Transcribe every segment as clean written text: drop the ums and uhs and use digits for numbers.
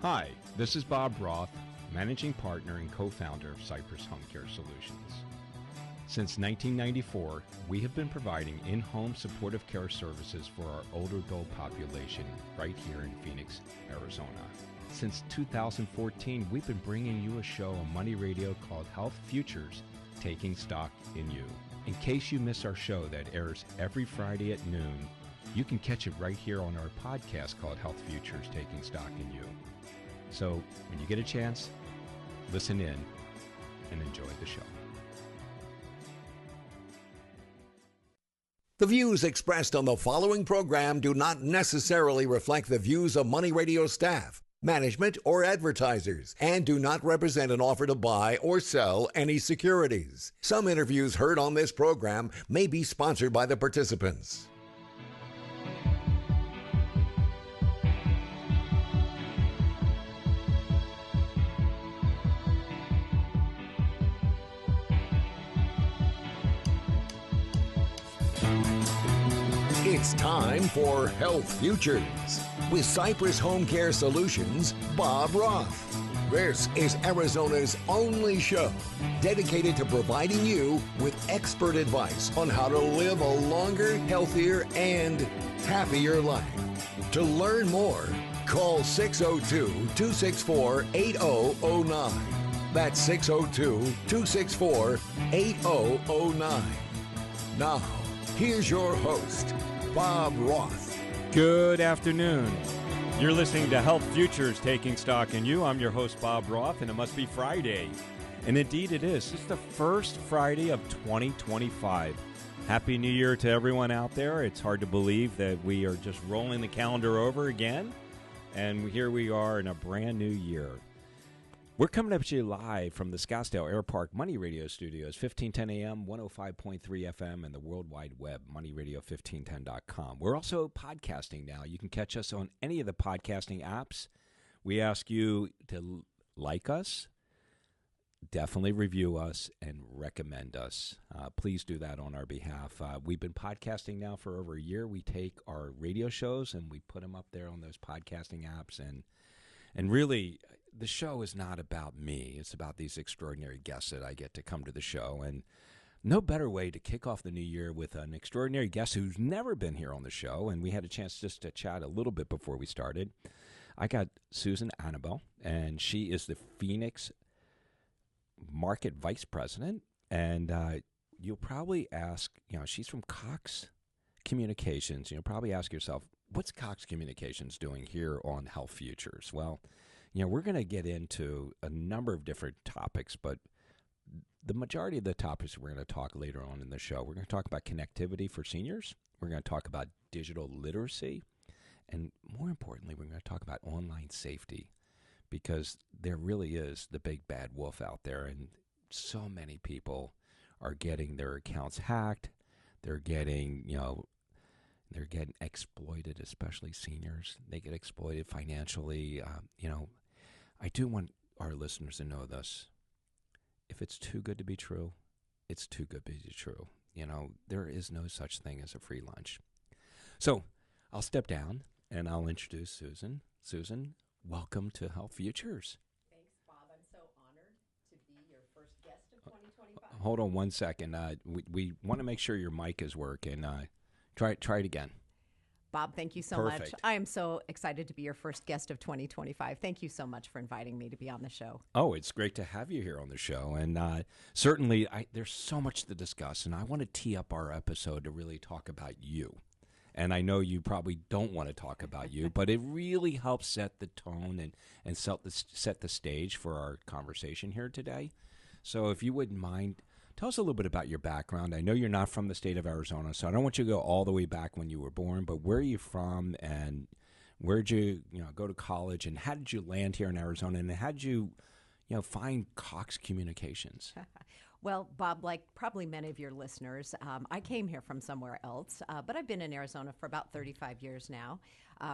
Hi, this is Bob Roth, Managing Partner and Co-Founder of Cypress Home Care Solutions. Since 1994, we have been providing in-home supportive care services for our older adult population right here in Phoenix, Arizona. Since 2014, we've been bringing you a show on Money Radio called Health Futures, Taking Stock in You. In case you miss our show that airs every Friday at noon, you can catch it right here on our podcast called Health Futures, Taking Stock in You. So when you get a chance, listen in and enjoy the show. The views expressed on the following program do not necessarily reflect the views of Money Radio staff, management, or advertisers, and do not represent an offer to buy or sell any securities. Some interviews heard on this program may be sponsored by the participants. It's time for Health Futures with Cypress Home Care Solutions, Bob Roth. This is Arizona's only show dedicated to providing you with expert advice on how to live a longer, healthier, and happier life. To learn more, call 602-264-8009. That's 602-264-8009. Now, here's your host, Bob Roth. Good afternoon. You're listening to Health Futures, Taking Stock in You. I'm your host, Bob Roth, and it must be Friday. And indeed it is. It's the first Friday of 2025. Happy New Year to everyone out there. It's hard to believe that we are just rolling the calendar over again. And here we are in a brand new year. We're coming up to you live from the Scottsdale Air Park Money Radio Studios, 1510 AM, 105.3 FM, and the World Wide Web, moneyradio1510.com. We're also podcasting now. You can catch us on any of the podcasting apps. We ask you to like us, definitely review us, and recommend us. Please do that on our behalf. We've been podcasting now for over a year. We take our radio shows and we put them up there on those podcasting apps, and really, the show is not about me. It's about these extraordinary guests that I get to come to the show. And no better way to kick off the new year with an extraordinary guest who's never been here on the show. And we had a chance just to chat a little bit before we started. I got Susan Anable, and she is the Phoenix Market Vice President. And you'll probably ask, she's from Cox Communications. You'll probably ask yourself, what's Cox Communications doing here on Health Futures? Well, we're going to get into a number of different topics, but the majority of the topics we're going to talk later on in the show, we're going to talk about connectivity for seniors. We're going to talk about digital literacy. And more importantly, we're going to talk about online safety, because there really is the big bad wolf out there. And so many people are getting their accounts hacked. They're getting, they're getting exploited, especially seniors. They get exploited financially. I do want our listeners to know this. If it's too good to be true, it's too good to be true. There is no such thing as a free lunch. So I'll step down and I'll introduce Susan. Susan, welcome to Health Futures. Thanks, Bob. I'm so honored to be your first guest of 2025. Hold on one second. We want to make sure your mic is working. Try it again. Bob, thank you so Perfect. much. I am so excited to be your first guest of 2025. Thank you so much for inviting me to be on the show. Oh, it's great to have you here on the show. And certainly, there's so much to discuss. And I want to tee up our episode to really talk about you. And I know you probably don't want to talk about you, but it really helps set the tone and set the stage for our conversation here today. So if you wouldn't mind, tell us a little bit about your background. I know you're not from the state of Arizona, so I don't want you to go all the way back when you were born, but where are you from, and where'd you, go to college, and how did you land here in Arizona, and how did you, find Cox Communications? Well, Bob, like probably many of your listeners, I came here from somewhere else, but I've been in Arizona for about 35 years now.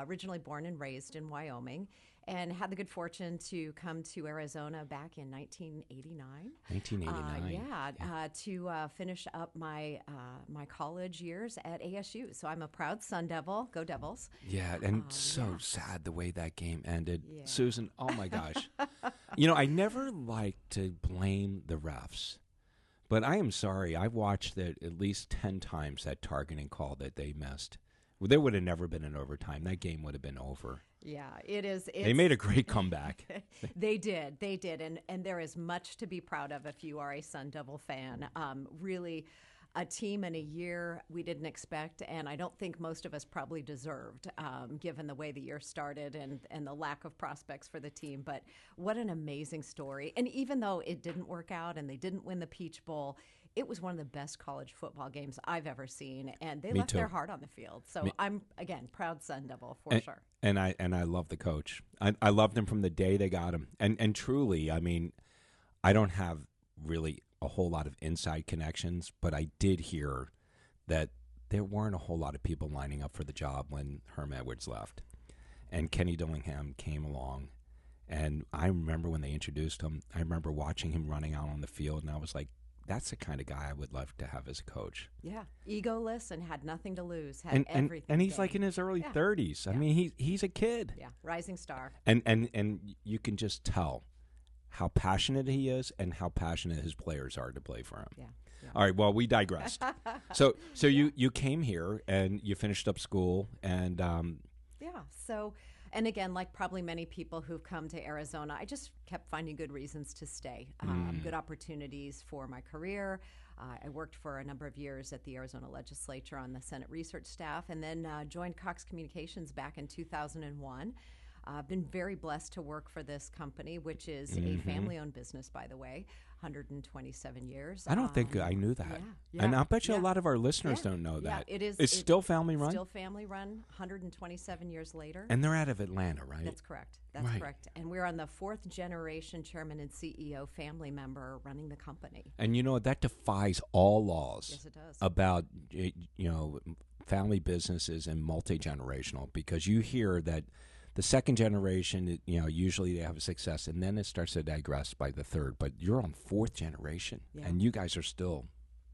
Originally born and raised in Wyoming, and had the good fortune to come to Arizona back in 1989. 1989. To finish up my college years at ASU. So I'm a proud Sun Devil. Go Devils! Yeah, and so sad the way that game ended. Yeah. Susan, oh my gosh. I never like to blame the refs, but I am sorry. I've watched it at least 10 times, that targeting call that they missed. There would have never been an overtime. That game would have been over. Yeah, it is. They made a great comeback. They did. And there is much to be proud of if you are a Sun Devil fan. Really, a team in a year we didn't expect, and I don't think most of us probably deserved, given the way the year started and the lack of prospects for the team. But what an amazing story. And even though it didn't work out and they didn't win the Peach Bowl, it was one of the best college football games I've ever seen, and they left their heart on the field. So I'm, again, proud Sun Devil for sure. And I love the coach. I loved him from the day they got him. And truly, I mean, I don't have really a whole lot of inside connections, but I did hear that there weren't a whole lot of people lining up for the job when Herm Edwards left. And Kenny Dillingham came along. And I remember when they introduced him, I remember watching him running out on the field, and I was like, that's the kind of guy I would love to have as a coach. Yeah, egoless and had nothing to lose, had everything. And he's like in his early 30s. I mean, he's a kid. Yeah, rising star. And you can just tell how passionate he is and how passionate his players are to play for him. Yeah. All right, well, we digressed. So you came here and you finished up school and so. And again, like probably many people who've come to Arizona, I just kept finding good reasons to stay, good opportunities for my career. I worked for a number of years at the Arizona legislature on the Senate research staff, and then joined Cox Communications back in 2001. I've been very blessed to work for this company, which is a family-owned business, by the way, 127 years. I don't think I knew that. Yeah, and I'll bet you a lot of our listeners don't know that. It is. It's still family-run? Still family-run, 127 years later. And they're out of Atlanta, right? That's correct. That's correct. And we're on the 4th generation chairman and CEO family member running the company. And you know what? That defies all laws. Yes, it does. About, family businesses and multi-generational, because you hear that the second generation, usually they have a success, and then it starts to digress by the third. But you're on 4th generation, and you guys are still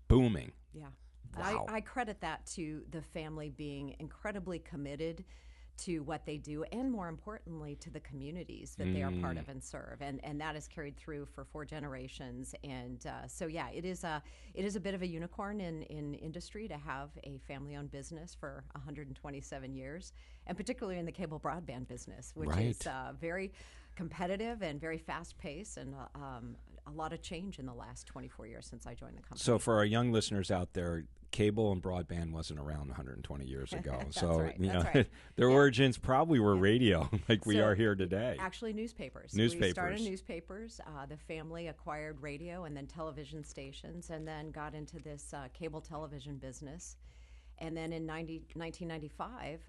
booming. Yeah. Wow. I credit that to the family being incredibly committed to what they do, and more importantly, to the communities that they are part of and serve, and that is carried through for 4 generations. And it is a bit of a unicorn in industry to have a family-owned business for 127 years, and particularly in the cable broadband business, which is very competitive and very fast-paced, and a lot of change in the last 24 years since I joined the company. So for our young listeners out there, cable and broadband wasn't around 120 years ago. So their origins probably were radio, like we are here today. Actually, newspapers. We started newspapers. The family acquired radio and then television stations, and then got into this cable television business. And then in 1995,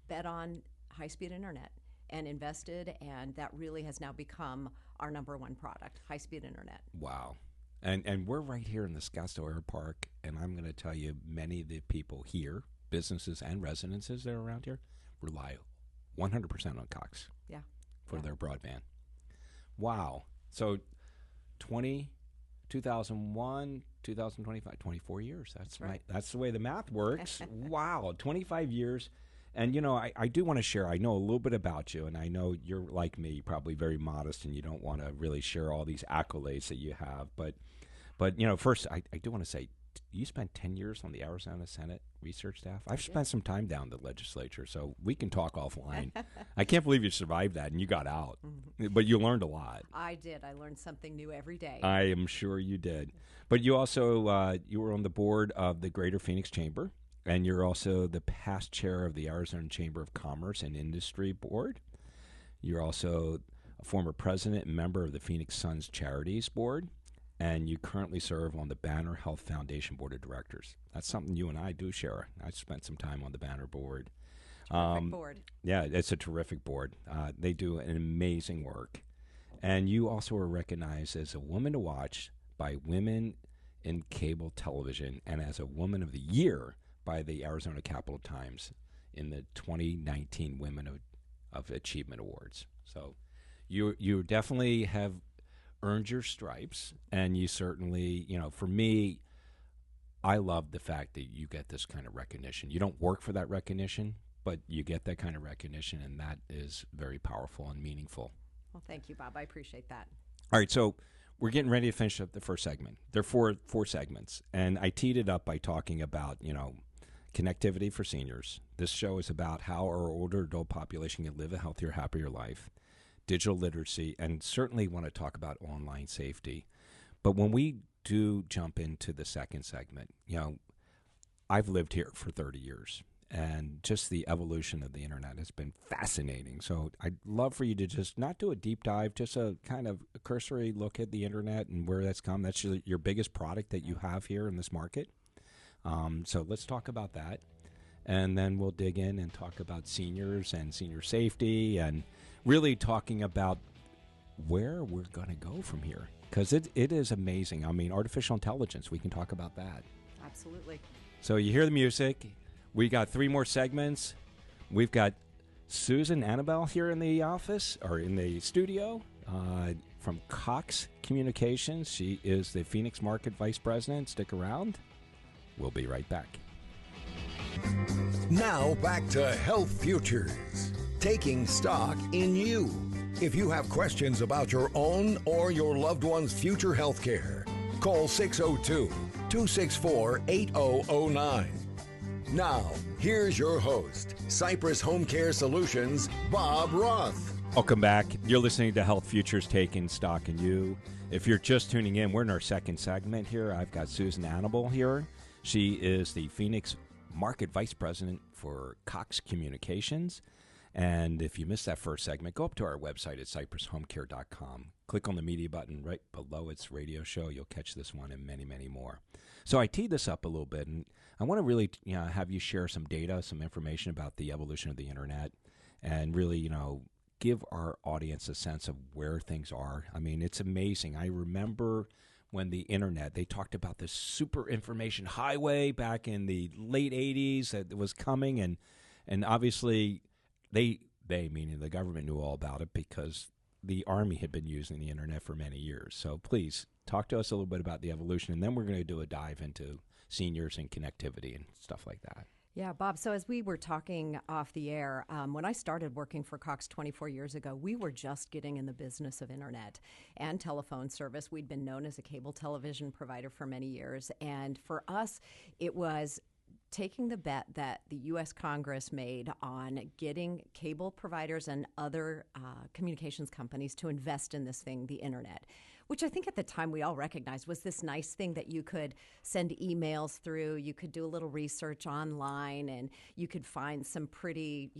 bet on high-speed internet and invested, and that really has now become our number one product, high-speed internet. Wow. And we're right here in the Scottsdale Air Park, and I'm going to tell you, many of the people here, businesses and residences that are around here, rely 100% on Cox for their broadband. Wow. So 2001, 2025, 24 years. That's the way the math works. Wow, 25 years. And, I do want to share, I know a little bit about you, and I know you're like me, probably very modest, and you don't want to really share all these accolades that you have. But first, I do want to say, you spent 10 years on the Arizona Senate research staff. I've spent some time down the legislature, so we can talk offline. I can't believe you survived that and you got out. But you learned a lot. I did. I learned something new every day. I am sure you did. But you also, you were on the board of the Greater Phoenix Chamber. And you're also the past chair of the Arizona Chamber of Commerce and Industry Board. You're also a former president and member of the Phoenix Suns Charities Board. And you currently serve on the Banner Health Foundation Board of Directors. That's something you and I do share. I spent some time on the Banner board. Terrific board. Yeah, it's a terrific board. They do an amazing work. And you also are recognized as a woman to watch by Women in Cable Television and as a Woman of the Year by the Arizona Capital Times in the 2019 Women of Achievement Awards. So you definitely have earned your stripes, and you certainly, for me, I love the fact that you get this kind of recognition. You don't work for that recognition, but you get that kind of recognition, and that is very powerful and meaningful. Well, thank you, Bob. I appreciate that. All right, so we're getting ready to finish up the first segment. There are four segments, and I teed it up by talking about, connectivity for seniors. This show is about how our older adult population can live a healthier, happier life, digital literacy, and certainly want to talk about online safety. But when we do jump into the second segment, I've lived here for 30 years, and just the evolution of the internet has been fascinating. So I'd love for you to just not do a deep dive, just a kind of a cursory look at the internet and where that's come. That's your biggest product that you have here in this market. So let's talk about that, and then we'll dig in and talk about seniors and senior safety, and really talking about where we're going to go from here, because it is amazing. I mean, artificial intelligence, we can talk about that. Absolutely. So you hear the music. We got 3 more segments. We've got Susan Anable here in the office, or in the studio, from Cox Communications. She is the Phoenix Market Vice President. Stick around. We'll be right back. Now back to Health Futures, taking stock in you. If you have questions about your own or your loved one's future health care, call 602-264-8009. Now, here's your host, Cypress Home Care Solutions, Bob Roth. Welcome back. You're listening to Health Futures, taking stock in you. If you're just tuning in, we're in our second segment here. I've got Susan Anable here. She is the Phoenix Market Vice President for Cox Communications. And if you missed that first segment, go up to our website at cypresshomecare.com. Click on the media button right below its radio show. You'll catch this one and many, many more. So I teed this up a little bit, and I want to really have you share some data, some information about the evolution of the internet, and really, give our audience a sense of where things are. I mean, it's amazing. I remember when the internet, they talked about this super information highway back in the late 80s that was coming, and obviously they meaning the government, knew all about it because the Army had been using the internet for many years. So please talk to us a little bit about the evolution, and then we're going to do a dive into seniors and connectivity and stuff like that. Yeah, Bob, so as we were talking off the air, when I started working for Cox 24 years ago, we were just getting in the business of internet and telephone service. We'd been known as a cable television provider for many years, and for us, it was taking the bet that the U.S. Congress made on getting cable providers and other communications companies to invest in this thing, the internet, which I think at the time we all recognized was this nice thing that you could send emails through, you could do a little research online, and you could find some pretty,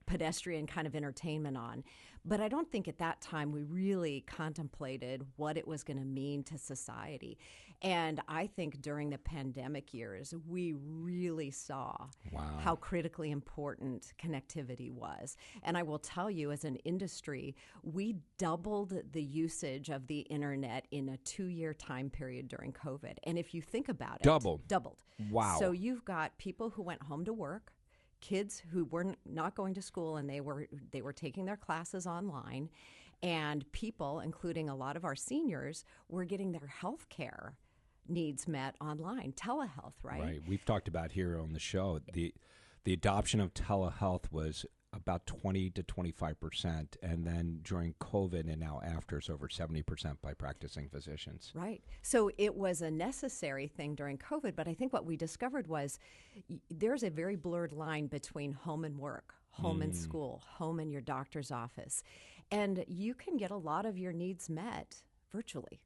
pedestrian kind of entertainment on. But I don't think at that time we really contemplated what it was going to mean to society. And I think during the pandemic years, we really saw how critically important connectivity was. And I will tell you, as an industry, we doubled the usage of the internet in a 2-year time period during COVID. And if you think about it, doubled. Wow. So you've got people who went home to work, kids who were not going to school and they were taking their classes online, and people, including a lot of our seniors, were getting their health care needs met online, telehealth, right? Right. We've talked about here on the show, the adoption of telehealth was about 20 to 25%, and then during COVID and now after, it's over 70% by practicing physicians. Right. So it was a necessary thing during COVID, but I think what we discovered was there's a very blurred line between home and work, home and school, home and your doctor's office, and you can get a lot of your needs met virtually.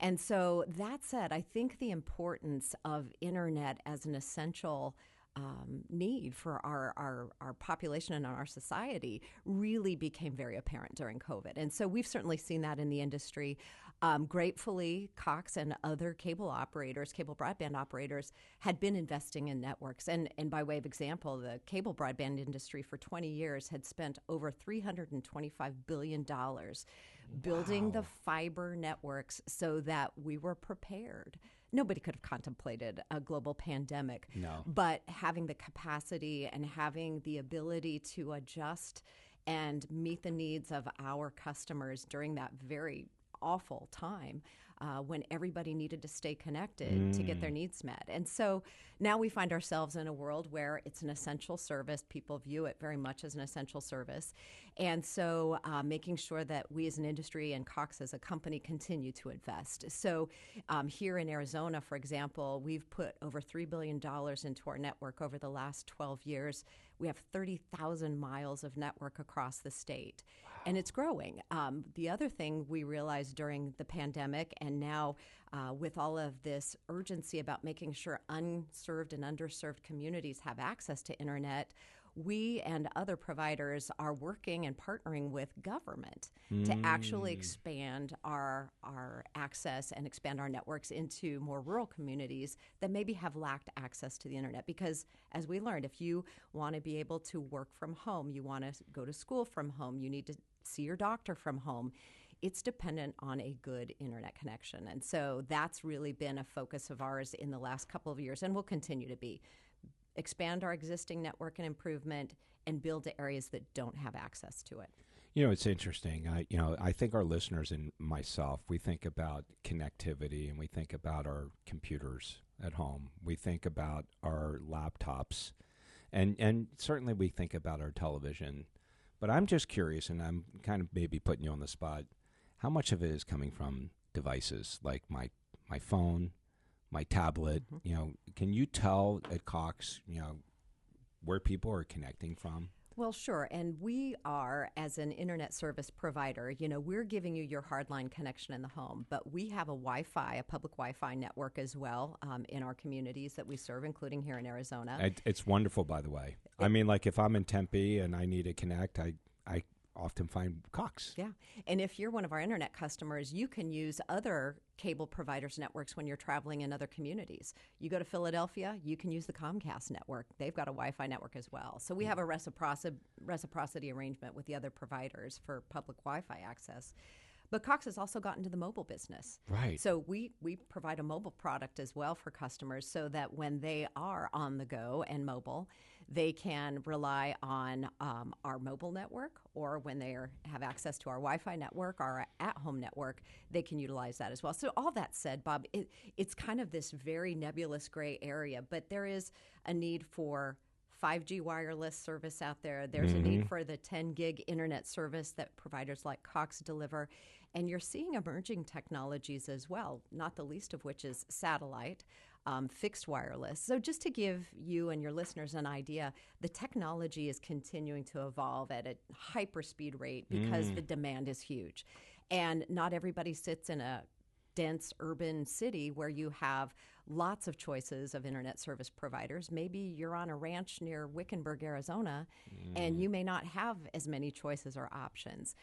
And so that said, I think the importance of internet as an essential need for our population and our society really became very apparent during COVID. And so we've certainly seen that in the industry. Gratefully, Cox and other cable broadband operators, had been investing in networks. And by way of example, the cable broadband industry for 20 years had spent over $325 billion building the fiber networks so that we were prepared. Nobody could have contemplated a global pandemic. No. But having the capacity and having the ability to adjust and meet the needs of our customers during that very awful time when everybody needed to stay connected to get their needs met. And so now we find ourselves in a world where it's an essential service. People view it very much as an essential service. And so making sure that we as an industry and Cox as a company continue to invest. So here in Arizona, for example, we've put over $3 billion into our network over the last 12 years. We have 30,000 miles of network across the state, and it's growing. The other thing we realized during the pandemic, and now with all of this urgency about making sure unserved and underserved communities have access to internet, we and other providers are working and partnering with government to actually expand our access and expand our networks into more rural communities that maybe have lacked access to the internet. Because as we learned, if you want to be able to work from home, you want to go to school from home, you need to see your doctor from home, it's dependent on a good internet connection. And so that's really been a focus of ours in the last couple of years and will continue to be. Expand our existing network and improvement and build to areas that don't have access to it. You know, it's interesting. I think our listeners and myself, we think about connectivity and we think about our computers at home. We think about our laptops and certainly we think about our television. But I'm just curious, and I'm kind of maybe putting you on the spot, how much of it is coming from devices like my phone, my tablet? You know, can you tell at Cox, where people are connecting from? Well, sure. And we are, as an internet service provider, we're giving you your hardline connection in the home, but we have a public Wi-Fi network as well in our communities that we serve, including here in Arizona. It's wonderful, by the way. I mean, like if I'm in Tempe and I need to connect, I often find Cox. Yeah. And if you're one of our internet customers, you can use other cable providers' networks when you're traveling in other communities. You go to Philadelphia, you can use the Comcast network. They've got a Wi-Fi network as well. So we have a reciprocity arrangement with the other providers for public Wi-Fi access. But Cox has also gotten to the mobile business. Right. So we provide a mobile product as well for customers so that when they are on the go and mobile, they can rely on our mobile network, or when they have access to our Wi-Fi network, our at-home network, they can utilize that as well. So all that said, Bob, it's kind of this very nebulous gray area, but there is a need for 5G wireless service out there. There's a need for the 10 gig internet service that providers like Cox deliver. And you're seeing emerging technologies as well, not the least of which is satellite, fixed wireless. So just to give you and your listeners an idea, the technology is continuing to evolve at a hyperspeed rate because the demand is huge. And not everybody sits in a dense urban city where you have lots of choices of internet service providers. Maybe you're on a ranch near Wickenburg, Arizona, and you may not have as many choices or options.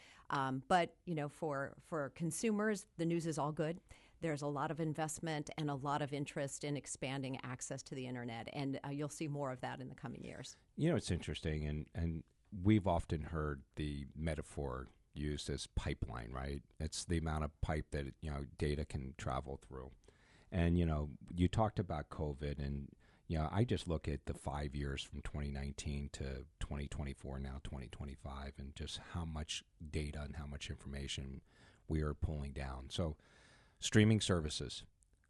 But for consumers, the news is all good. There's a lot of investment and a lot of interest in expanding access to the internet, and you'll see more of that in the coming years. You know, it's interesting, and we've often heard the metaphor used as pipeline, right? It's the amount of pipe that data can travel through. And you talked about COVID, and I just look at the 5 years from 2019 to 2024, now 2025, and just how much data and how much information we are pulling down. So streaming services,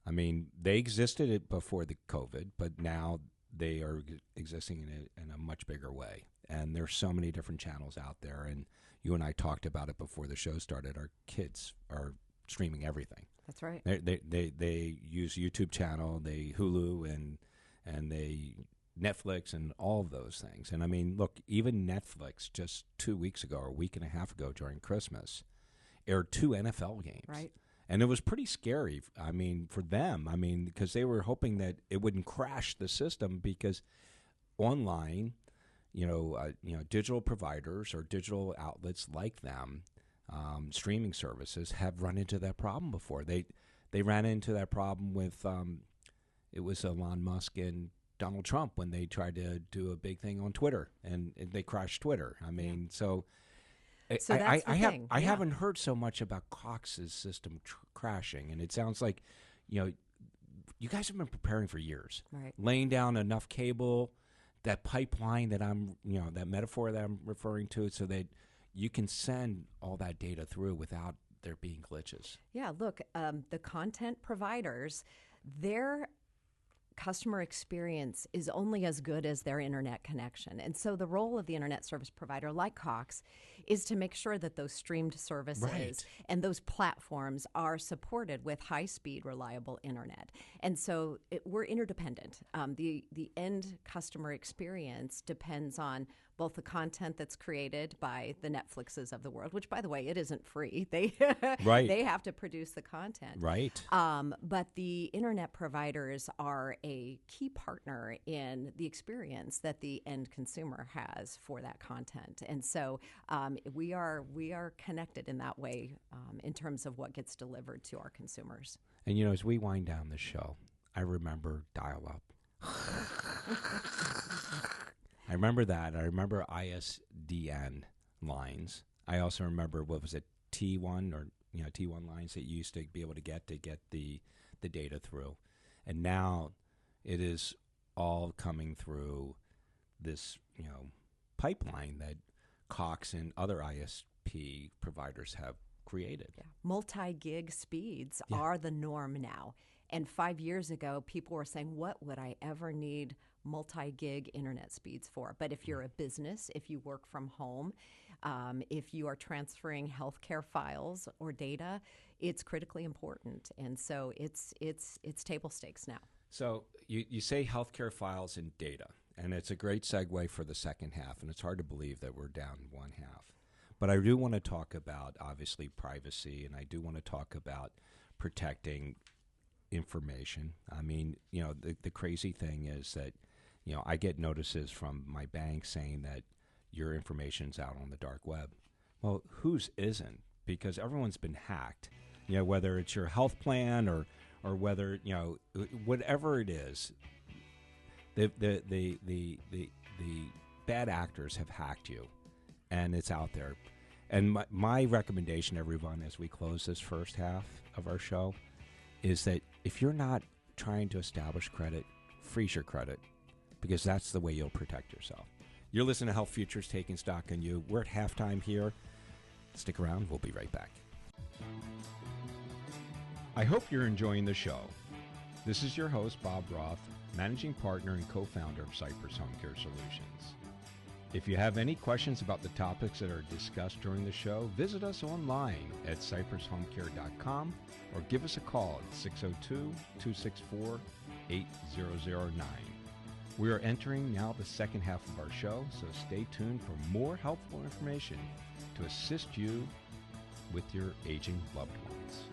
I mean, they existed before the COVID, but now they are existing in a much bigger way. And there's so many different channels out there, and you and I talked about it before the show started. Our kids are streaming everything. That's right. They use YouTube channel, they Hulu, and they Netflix, and all of those things. And I mean, look, even Netflix just 2 weeks ago or a week and a half ago during Christmas aired 2 NFL games. Right. And it was pretty scary, I mean, for them. I mean, because they were hoping that it wouldn't crash the system because online, digital providers or digital outlets like them, streaming services have run into that problem before. They ran into that problem with it was Elon Musk and Donald Trump when they tried to do a big thing on Twitter, and they crashed Twitter. I mean, so So that's the thing. I haven't heard so much about Cox's system crashing, and it sounds like, you guys have been preparing for years, Right. laying down enough cable, that pipeline that that metaphor that I'm referring to, so that you can send all that data through without there being glitches. Yeah, look, the content providers, their customer experience is only as good as their internet connection. And so the role of the internet service provider like Cox is to make sure that those streamed services and those platforms are supported with high-speed, reliable internet. And so we're interdependent. The end customer experience depends on both the content that's created by the Netflixes of the world, which, by the way, it isn't free. They they have to produce the content. Right. But the internet providers are a key partner in the experience that the end consumer has for that content. And so we are connected in that way in terms of what gets delivered to our consumers. And, as we wind down the show, I remember dial-up. I remember that. I remember ISDN lines. I also remember, what was it, T1 or T1 lines that you used to be able to get the data through. And now it is all coming through this pipeline that Cox and other ISP providers have created. Yeah. Multi-gig speeds are the norm now. And 5 years ago, people were saying, what would I ever need multi-gig internet speeds for? But if you're a business, if you work from home, if you are transferring healthcare files or data, it's critically important. And so it's table stakes now. So you say healthcare files and data, and it's a great segue for the second half, and it's hard to believe that we're down one half. But I do want to talk about, obviously, privacy, and I do want to talk about protecting information. I mean, the crazy thing is that, I get notices from my bank saying that your information's out on the dark web. Well, whose isn't? Because everyone's been hacked. Whether it's your health plan or whether, whatever it is, the bad actors have hacked you, and it's out there. And my recommendation, everyone, as we close this first half of our show, is that if you're not trying to establish credit, freeze your credit, because that's the way you'll protect yourself. You're listening to Health Futures, taking stock on you. We're at halftime here. Stick around. We'll be right back. I hope you're enjoying the show. This is your host, Bob Roth, managing partner and co-founder of Cypress Home Care Solutions. If you have any questions about the topics that are discussed during the show, visit us online at cypresshomecare.com or give us a call at 602-264-8009. We are entering now the second half of our show, so stay tuned for more helpful information to assist you with your aging loved ones.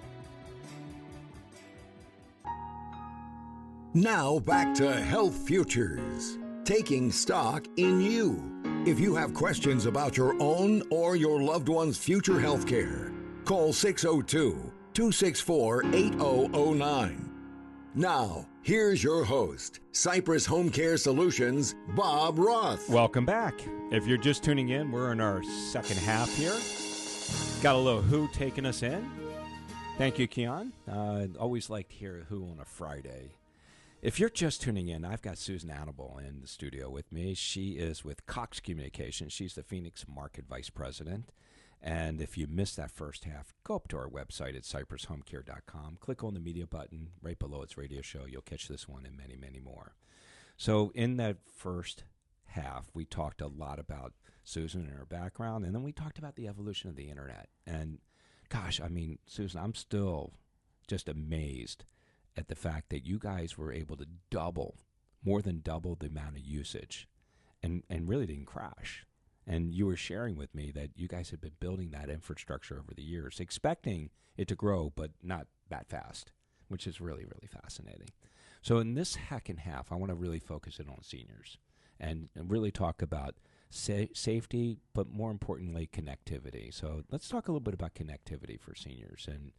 Now back to Health Futures, taking stock in you. If you have questions about your own or your loved one's future health care, call 602-264-8009. Now, here's your host, Cypress Home Care Solutions, Bob Roth. Welcome back. If you're just tuning in, we're in our second half here. Got a little Who taking us in. Thank you, Keon. Always like to hear Who on a Friday. If you're just tuning in, I've got Susan Anable in the studio with me. She is with Cox Communications. She's the Phoenix Market Vice President. And if you missed that first half, go up to our website at cypresshomecare.com. Click on the media button right below its radio show. You'll catch this one and many, many more. So in that first half, we talked a lot about Susan and her background, and then we talked about the evolution of the internet. And gosh, I mean, Susan, I'm still just amazed at the fact that you guys were able to more than double the amount of usage and really didn't crash. And you were sharing with me that you guys had been building that infrastructure over the years, expecting it to grow, but not that fast, which is really, really fascinating. So in this second half, I want to really focus in on seniors. and really talk about safety, but more importantly, connectivity. So let's talk a little bit about connectivity for seniors and,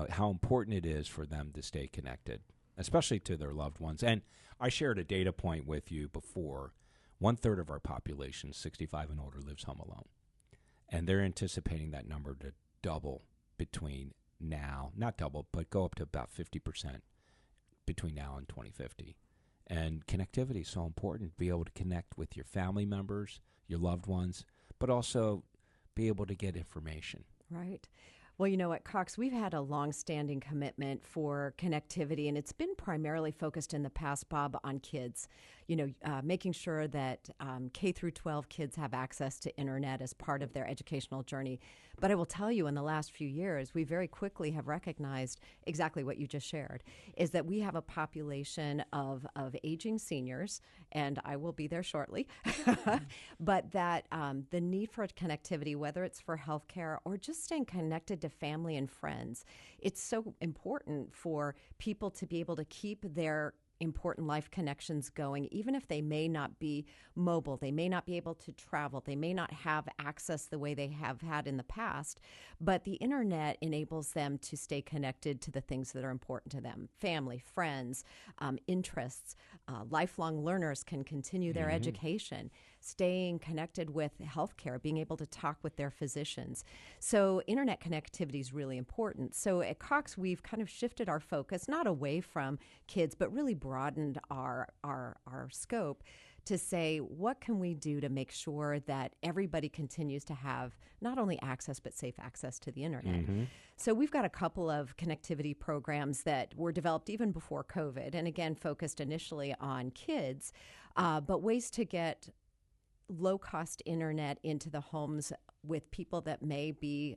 how important it is for them to stay connected, especially to their loved ones. And I shared a data point with you before. 1/3 of our population, 65 and older, lives home alone. And they're anticipating that number to double between now, not double, but go up to about 50% between now and 2050. And connectivity is so important, to be able to connect with your family members, your loved ones, but also be able to get information. Right. Well, at Cox, we've had a long-standing commitment for connectivity, and it's been primarily focused in the past, Bob, on kids. Making sure that K through 12 kids have access to internet as part of their educational journey. But I will tell you, in the last few years, we very quickly have recognized exactly what you just shared, is that we have a population of aging seniors, and I will be there shortly, but that the need for connectivity, whether it's for healthcare or just staying connected to family and friends, it's so important for people to be able to keep their important life connections going, even if they may not be mobile, they may not be able to travel, they may not have access the way they have had in the past, but the internet enables them to stay connected to the things that are important to them: family, friends, interests. Lifelong learners can continue their education, staying connected with healthcare, being able to talk with their physicians. So internet connectivity is really important. So at Cox, we've kind of shifted our focus, not away from kids, but really broadened our scope to say, what can we do to make sure that everybody continues to have not only access, but safe access to the internet? So we've got a couple of connectivity programs that were developed even before COVID, and again, focused initially on kids, but ways to get low-cost internet into the homes with people that may be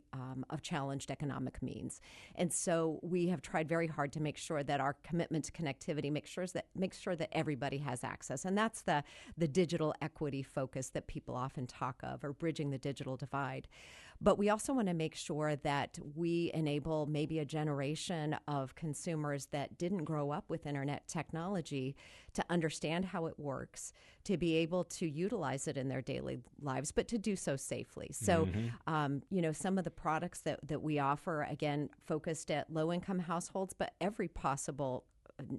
of challenged economic means. And so we have tried very hard to make sure that our commitment to connectivity makes sure that everybody has access. And that's the digital equity focus that people often talk of, or bridging the digital divide. But we also want to make sure that we enable maybe a generation of consumers that didn't grow up with internet technology to understand how it works, to be able to utilize it in their daily lives, but to do so safely. So, some of the products that we offer, again, focused at low-income households, but every possible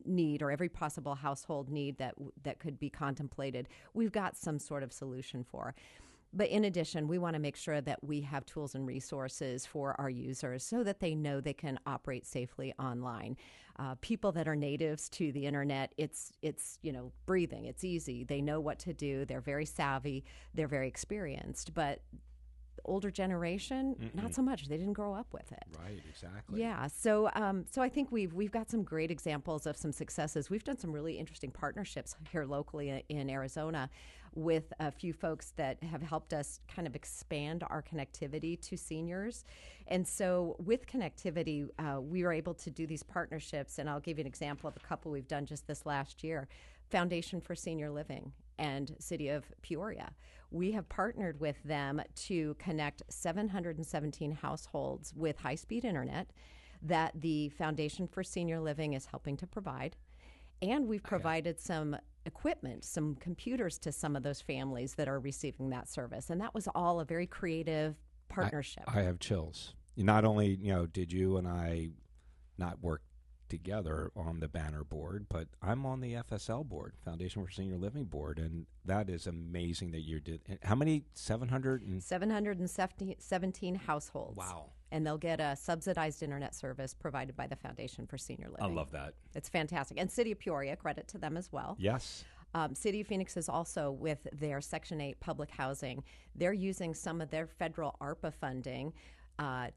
need or every possible household need that could be contemplated, we've got some sort of solution for. But in addition, we want to make sure that we have tools and resources for our users so that they know they can operate safely online. People that are natives to the internet, it's breathing. It's easy. They know what to do. They're very savvy. They're very experienced. But older generation, not so much. They didn't grow up with it. Right, exactly. Yeah. So I think we've got some great examples of some successes. We've done some really interesting partnerships here locally in Arizona with a few folks that have helped us kind of expand our connectivity to seniors. And so with connectivity, we were able to do these partnerships, and I'll give you an example of a couple we've done just this last year. Foundation for Senior Living and City of Peoria. We have partnered with them to connect 717 households with high-speed internet that the Foundation for Senior Living is helping to provide. And we've provided some equipment, some computers to some of those families that are receiving that service. And that was all a very creative partnership. I have chills. Not only, did you and I not work together on the banner board, but I'm on the FSL board, Foundation for Senior Living board, and that is amazing that you did. How many? 717 households. Wow. And they'll get a subsidized internet service provided by the Foundation for Senior Living. I love that. It's fantastic. And City of Peoria, credit to them as well. Yes. City of Phoenix is also, with their Section 8 public housing, they're using some of their federal ARPA funding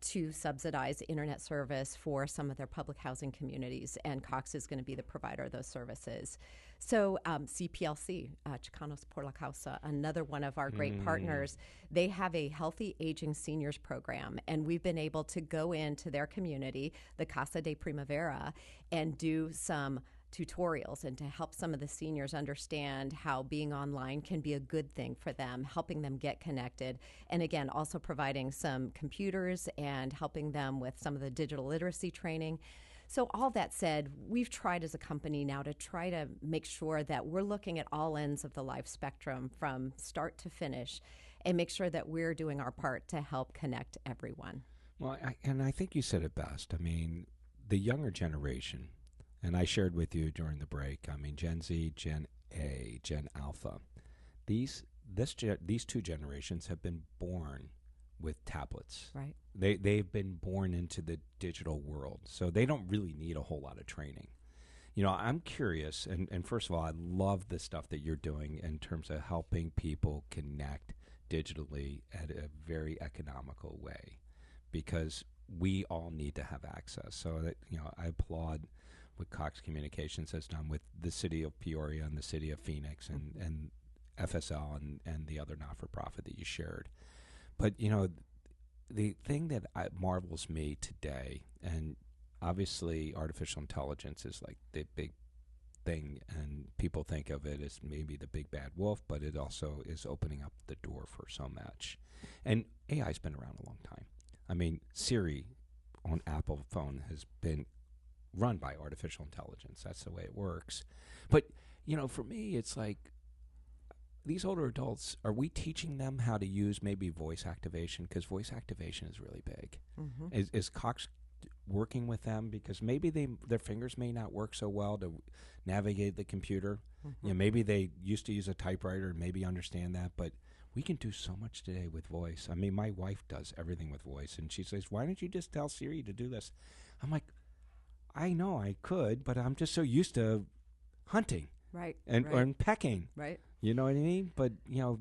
to subsidize internet service for some of their public housing communities, and Cox is going to be the provider of those services. So CPLC, Chicanos por la Causa, another one of our great partners, they have a Healthy Aging Seniors program, and we've been able to go into their community, the Casa de Primavera, and do some tutorials and to help some of the seniors understand how being online can be a good thing for them, helping them get connected. And again, also providing some computers and helping them with some of the digital literacy training. So all that said, we've tried as a company now to try to make sure that we're looking at all ends of the life spectrum from start to finish and make sure that we're doing our part to help connect everyone. Well, I think you said it best. I mean, the younger generation, and I shared with you during the break, I mean, Gen Z, Gen A, Gen Alpha, these two generations have been born with tablets. Right. They've been born into the digital world, so they don't really need a whole lot of training. You know, I'm curious, and first of all, I love the stuff that you're doing in terms of helping people connect digitally at a very economical way, because we all need to have access. So that, you know, I applaud what Cox Communications has done with the city of Peoria and the city of Phoenix and FSL and the other not-for-profit that you shared. But, you know, the thing that marvels me today, and obviously artificial intelligence is like the big thing, and people think of it as maybe the big bad wolf, but it also is opening up the door for so much. And AI's been around a long time. I mean, Siri on Apple phone has been run by artificial intelligence. That's the way it works. But, you know, for me, it's like, these older adults, are we teaching them how to use maybe voice activation? Because voice activation is really big. Mm-hmm. Is Cox working with them? Because maybe their fingers may not work so well to navigate the computer. Mm-hmm. You know, maybe they used to use a typewriter and maybe understand that, but we can do so much today with voice. I mean, my wife does everything with voice, and she says, why don't you just tell Siri to do this? I'm like, I know I could, but I'm just so used to hunting. Right. And pecking. Right. You know what I mean? But, you know,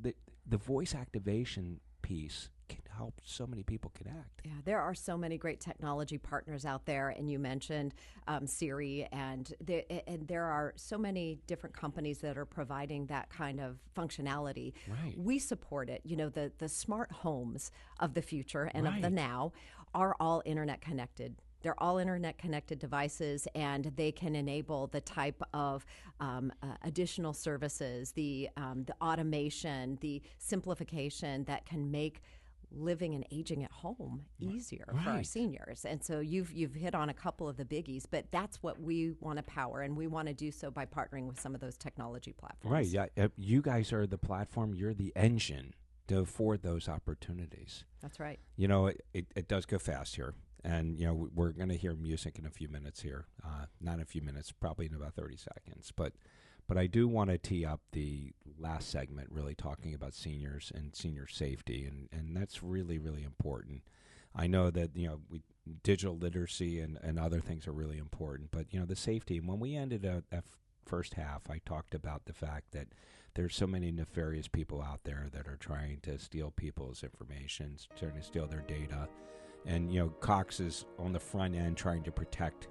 the voice activation piece can help so many people connect. Yeah, there are so many great technology partners out there, and you mentioned Siri, and there are so many different companies that are providing that kind of functionality. Right. We support it. You know, the smart homes of the future and of the now are all internet connected. They're all internet-connected devices, and they can enable the type of additional services, the automation, the simplification that can make living and aging at home easier for our seniors. And so you've hit on a couple of the biggies, but that's what we want to power, and we want to do so by partnering with some of those technology platforms. Right. Yeah. You guys are the platform. You're the engine to afford those opportunities. That's right. You know, it does go fast here. And, you know, we're going to hear music in a few minutes here. Not a few minutes, probably in about 30 seconds. But I do want to tee up the last segment, really talking about seniors and senior safety. And that's really, really important. I know that, you know, digital literacy and other things are really important. But, you know, the safety, when we ended that first half, I talked about the fact that there's so many nefarious people out there that are trying to steal people's information, trying to steal their data. And, you know, Cox is on the front end trying to protect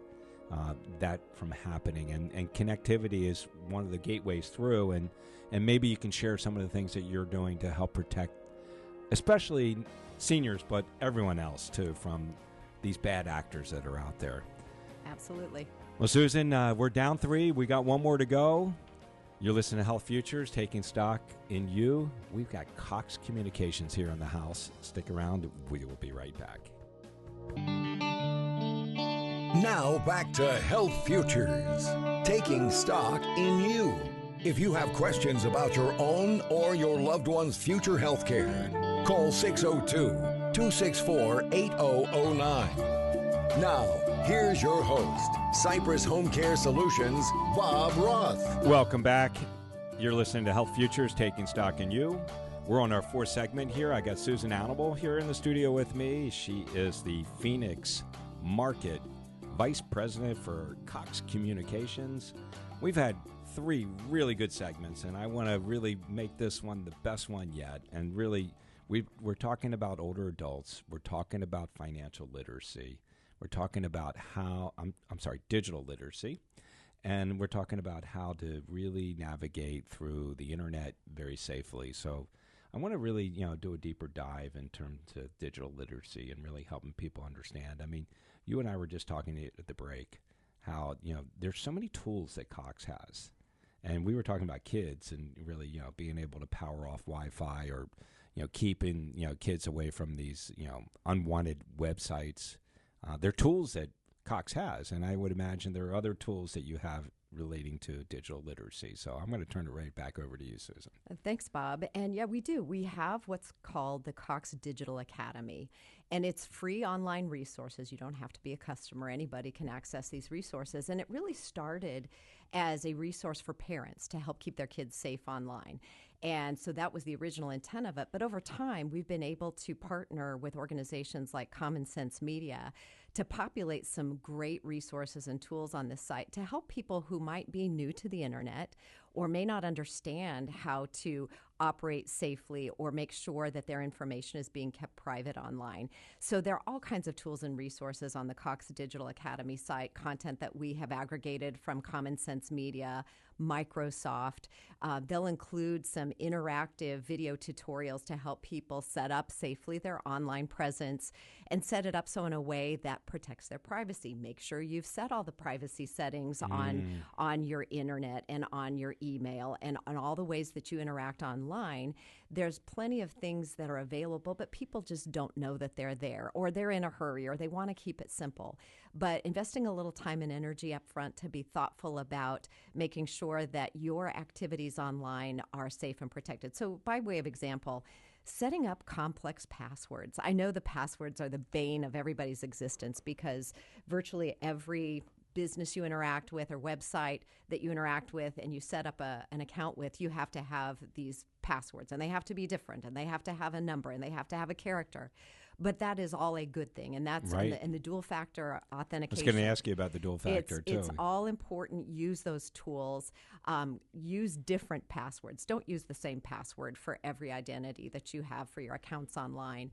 that from happening. And connectivity is one of the gateways through. And maybe you can share some of the things that you're doing to help protect, especially seniors, but everyone else, too, from these bad actors that are out there. Absolutely. Well, Susan, we're down 3. We got one more to go. You're listening to Health Futures, taking stock in you. We've got Cox Communications here in the house. Stick around. We will be right back. Now back to Health Futures, taking stock in you. If you have questions about your own or your loved one's future health care, call 602-264-8009. Now, here's your host, Cypress Home Care Solutions, Bob Roth. Welcome back. You're listening to Health Futures, taking stock in you. We're on our 4th segment here. I got Susan Anable here in the studio with me. She is the Phoenix Market Vice President for Cox Communications. We've had 3 really good segments, and I want to really make this one the best one yet. And really, we're talking about older adults. We're talking about financial literacy. We're talking about digital literacy. And we're talking about how to really navigate through the internet very safely. So I want to really, you know, do a deeper dive in terms of digital literacy and really helping people understand. I mean, you and I were just talking at the break how, you know, there's so many tools that Cox has. And we were talking about kids and really, you know, being able to power off Wi-Fi or, you know, keeping, you know, kids away from these, you know, unwanted websites. They're tools that Cox has. And I would imagine there are other tools that you have relating to digital literacy. So I'm going to turn it right back over to you, Susan. Thanks, Bob. And yeah, we do. We have what's called the Cox Digital Academy, and it's free online resources. You don't have to be a customer. Anybody can access these resources. And it really started as a resource for parents to help keep their kids safe online. And so that was the original intent of it. But over time, we've been able to partner with organizations like Common Sense Media to populate some great resources and tools on this site to help people who might be new to the internet or may not understand how to operate safely or make sure that their information is being kept private online. So there are all kinds of tools and resources on the Cox Digital Academy site, content that we have aggregated from Common Sense Media, Microsoft. They'll include some interactive video tutorials to help people set up safely their online presence and set it up so in a way that protects their privacy. Make sure you've set all the privacy settings on your internet and on your email and on all the ways that you interact online. There's plenty of things that are available, but people just don't know that they're there, or they're in a hurry, or they want to keep it simple. But investing a little time and energy up front to be thoughtful about making sure that your activities online are safe and protected. So by way of example, setting up complex passwords. I know the passwords are the bane of everybody's existence because virtually every business you interact with or website that you interact with and you set up an account with, you have to have these passwords, and they have to be different, and they have to have a number, and they have to have a character. But that is all a good thing, and that's right. And the dual factor authentication. I was going to ask you about the dual factor too. It's all important. Use those tools. Use different passwords. Don't use the same password for every identity that you have for your accounts online.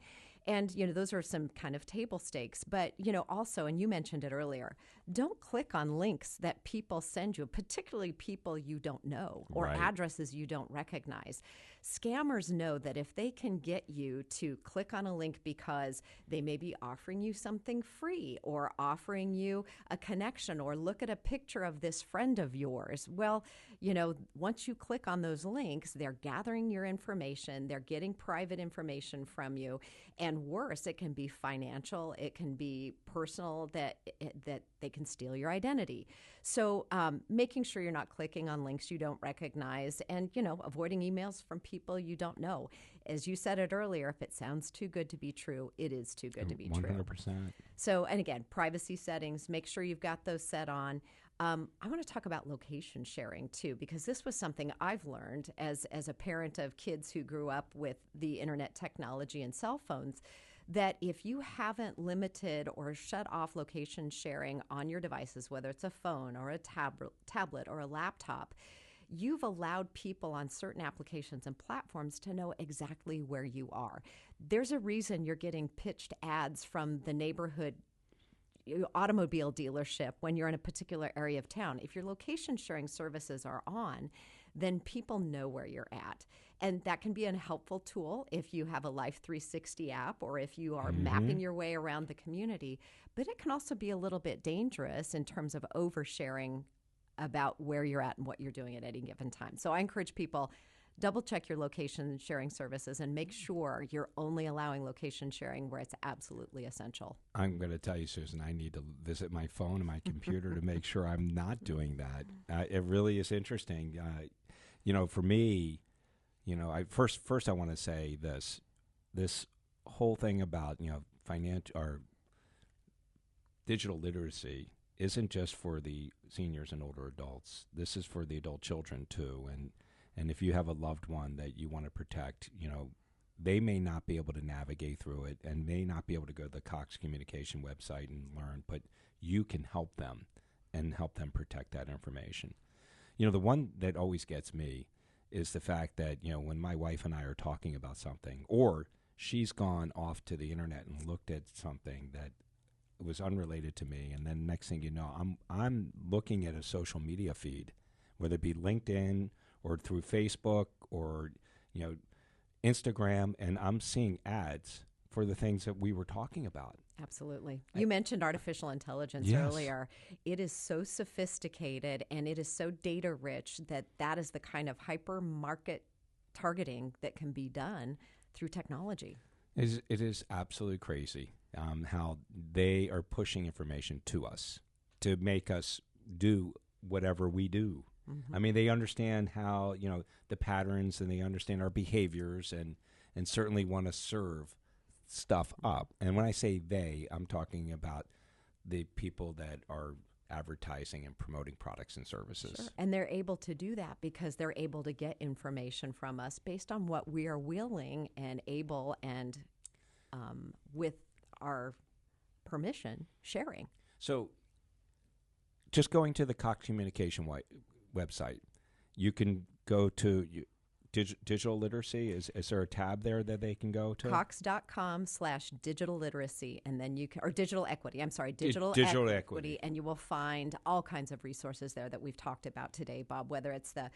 And, those are some kind of table stakes. But, also, and you mentioned it earlier, don't click on links that people send you, particularly people you don't know or right. addresses you don't recognize. Scammers know that if they can get you to click on a link because they may be offering you something free or offering you a connection or look at a picture of this friend of yours, well, once you click on those links, they're gathering your information, they're getting private information from you, and worse, it can be financial, it can be personal, that they can steal your identity. So making sure you're not clicking on links you don't recognize and, avoiding emails from people you don't know. As you said it earlier, if it sounds too good to be true, it is too good to be 100%. true. 100%. So, and again, privacy settings, make sure you've got those set on. I want to talk about location sharing too, because this was something I've learned as a parent of kids who grew up with the internet technology and cell phones, that if you haven't limited or shut off location sharing on your devices, whether it's a phone or a tablet or a laptop, you've allowed people on certain applications and platforms to know exactly where you are. There's a reason you're getting pitched ads from the neighborhood automobile dealership when you're in a particular area of town. If your location sharing services are on, then people know where you're at. And that can be a helpful tool if you have a Life 360 app or if you are mapping your way around the community. But it can also be a little bit dangerous in terms of oversharing about where you're at and what you're doing at any given time. So I encourage people, double check your location sharing services and make sure you're only allowing location sharing where it's absolutely essential. I'm going to tell you, Susan, I need to visit my phone and my computer to make sure I'm not doing that. It really is interesting. For me, I first I want to say this whole thing about, financial or digital literacy isn't just for the seniors and older adults. This is for the adult children too. And if you have a loved one that you want to protect, they may not be able to navigate through it and may not be able to go to the Cox Communication website and learn, but you can help them and help them protect that information. The one that always gets me is the fact that, when my wife and I are talking about something, or she's gone off to the internet and looked at something that was unrelated to me, and then next thing you know, I'm looking at a social media feed, whether it be LinkedIn or through Facebook or Instagram, and I'm seeing ads for the things that we were talking about. Absolutely. You mentioned artificial intelligence earlier. It is so sophisticated and it is so data rich that is the kind of hyper market targeting that can be done through technology. It is absolutely crazy. how they are pushing information to us to make us do whatever we do. Mm-hmm. I mean, they understand how, the patterns, and they understand our behaviors, and certainly want to serve stuff up. And when I say they, I'm talking about the people that are advertising and promoting products and services. Sure. And they're able to do that because they're able to get information from us based on what we are willing and able and with our permission sharing. So just going to the Cox Communication website, you can go to digital literacy. Is there a tab there that they can go to? Cox.com/digital literacy, and then you can, or digital equity. I'm sorry, digital equity. And you will find all kinds of resources there that we've talked about today, Bob, whether it's the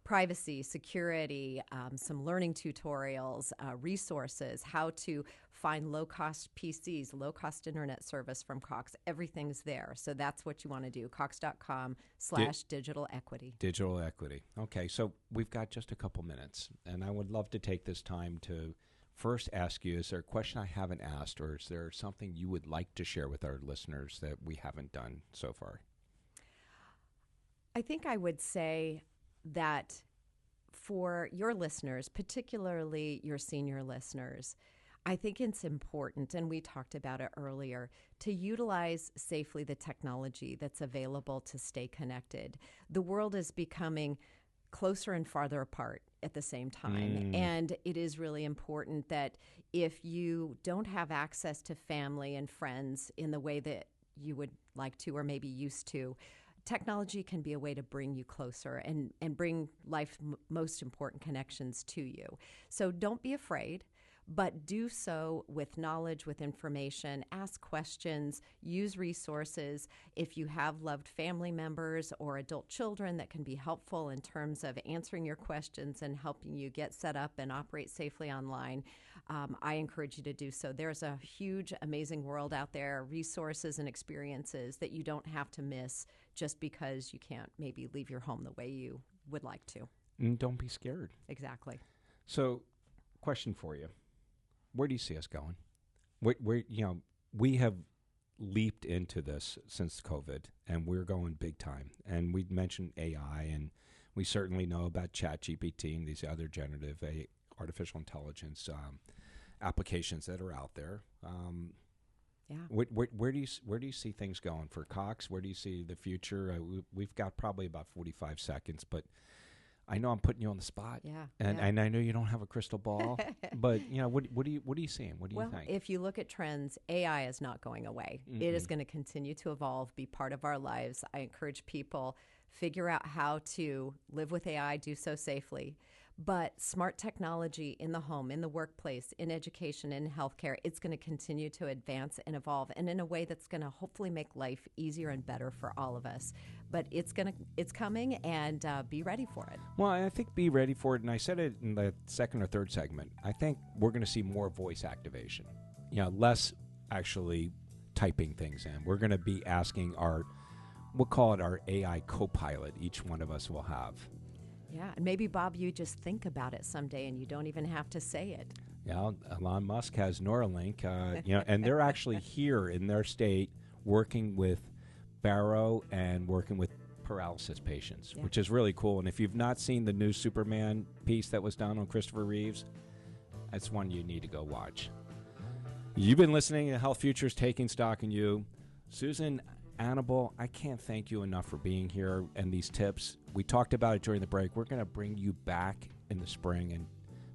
privacy, security, some learning tutorials, resources, how to find low-cost PCs, low-cost internet service from Cox. Everything's there. So that's what you want to do, Cox.com/digital equity. Digital equity. Okay, so we've got just a couple minutes, and I would love to take this time to first ask you, is there a question I haven't asked, or is there something you would like to share with our listeners that we haven't done so far? I think I would say that for your listeners, particularly your senior listeners, I think it's important, and we talked about it earlier, to utilize safely the technology that's available to stay connected. The world is becoming closer and farther apart at the same time, and it is really important that if you don't have access to family and friends in the way that you would like to or maybe used to, technology can be a way to bring you closer and bring life's most important connections to you. So don't be afraid, but do so with knowledge, with information. Ask questions, use resources. If you have loved family members or adult children that can be helpful in terms of answering your questions and helping you get set up and operate safely online, I encourage you to do so. There's a huge, amazing world out there, resources and experiences that you don't have to miss just because you can't maybe leave your home the way you would like to. And don't be scared. Exactly. So, question for you. Where do you see us going? Where we have leaped into this since COVID, and we're going big time. And we mentioned AI, and we certainly know about ChatGPT and these other generative artificial intelligence applications that are out there. Where do you see things going for Cox? Where do you see the future? We've got probably about 45 seconds, but I know I'm putting you on the spot. And I know you don't have a crystal ball, but what are you seeing? What do you think? Well, if you look at trends, AI is not going away. Mm-hmm. It is going to continue to evolve, be part of our lives. I encourage people figure out how to live with AI, do so safely. But smart technology in the home, in the workplace, in education, in healthcare, it's going to continue to advance and evolve, and in a way that's going to hopefully make life easier and better for all of us. But it's coming, and be ready for it. Well, I think be ready for it, and I said it in the second or third segment. I think we're going to see more voice activation, less actually typing things in. We're going to be asking we'll call it our AI co-pilot. Each one of us will have. Yeah, and maybe, Bob, you just think about it someday and you don't even have to say it. Yeah, Elon Musk has Neuralink, and they're actually here in their state working with Barrow and working with paralysis patients, which is really cool. And if you've not seen the new Superman piece that was done on Christopher Reeves, that's one you need to go watch. You've been listening to Health Futures Taking Stock in You. Susan, Anable, I can't thank you enough for being here and these tips. We talked about it during the break. We're going to bring you back in the spring and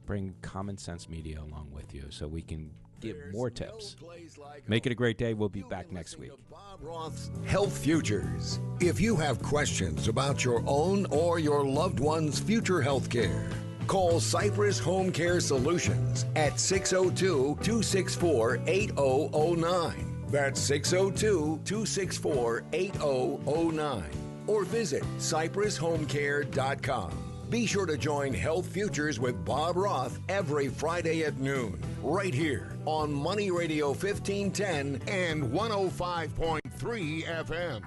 bring Common Sense Media along with you so we can give more tips. Make it a great day. We'll be back next week. Bob Roth's Health Futures. If you have questions about your own or your loved one's future health care, call Cypress Home Care Solutions at 602-264-8009. That's 602-264-8009. Or visit cypresshomecare.com. Be sure to join Health Futures with Bob Roth every Friday at noon, right here on Money Radio 1510 and 105.3 FM.